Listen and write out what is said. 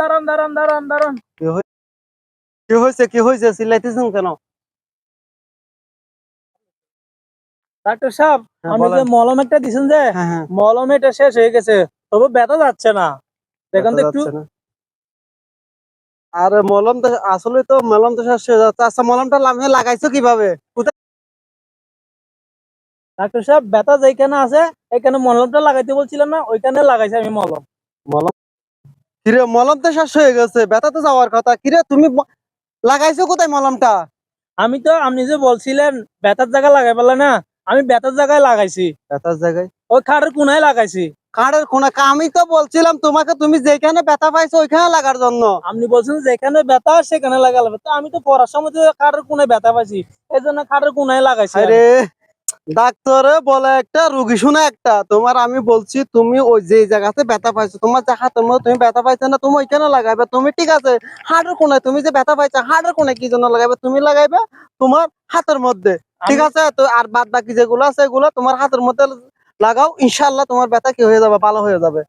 দাঁড়ান দাঁড়ান দাঁড়ান দাঁড়ান। কি হয়েছে চিল্লাইতেছেন কেন? ডাক্তার সাহেব, হ্যাঁ, আপনি বলেন। যে মলম একটা দিছেন যে হ্যাঁ হ্যাঁ, মলম এটা শেষ হয়ে গেছে, তবে ব্যথা যাচ্ছে না। দেখেন ব্যথা তো একটু। যাচ্ছে না। আরে মলম তো আসলে তো মলম তো শেষ হয়ে যাচ্ছে। আচ্ছা মলমটা লাগাইছো কিভাবে? কোথায়? ডাক্তার সাহেব, ব্যথা যেখানে আছে এখানে মলমটা লাগাইতে বলছিলাম না, ওইখানে লাগাইছি আমি মলম। মলম কিরে, মলম তো শেষ হয়ে গেছে, ব্যথা তো যাওয়ার কথা। কিরে তুমি লাগাইছো কোথায় মলমটা? আমি তো আপনি যে বলছিলেন ব্যথার জায়গা লাগাই বলে না, আমি ব্যথার জায়গায় লাগাইছি। ব্যথার জায়গায়? ওই খাটের কোনায় লাগাইছি। কাঁড়ের কোনা? আমি তো বলছিলাম তোমাকে তুমি যেখানে ব্যথা পাইছো ওইখানে লাগার জন্য। আপনি বলছেন যেখানে ব্যথা সেখানে লাগালাম, তো আমি তো পড়ার সময় তো খাটের কোনায় ব্যথা পাইছি, এই জন্য খাটের কোনায় লাগাইছি আমি। আরে ডাক্তারে বলে একটা, রুগী শুনে একটা। তোমার আমি বলছি তুমি ওই যে জায়গাতে ব্যথা পাইছো, তোমার যে হাতের মধ্যে তুমি ব্যথা পাইছো না, তুমি ওইখানে লাগাইবে। তুমি ঠিক আছে হাড়ের কোনায়, তুমি যে ব্যথা পাইছো হাড়ের কোনায় কি জন্য লাগাইবে? তুমি লাগাইবে তোমার হাতের মধ্যে, ঠিক আমি আছে? তো আর বাদ বাকি যেগুলো আছে এগুলো তোমার হাতের মধ্যে লাগাও, ইনশাআল্লাহ তোমার ব্যথা কি হয়ে যাবে, ভালো হয়ে যাবে।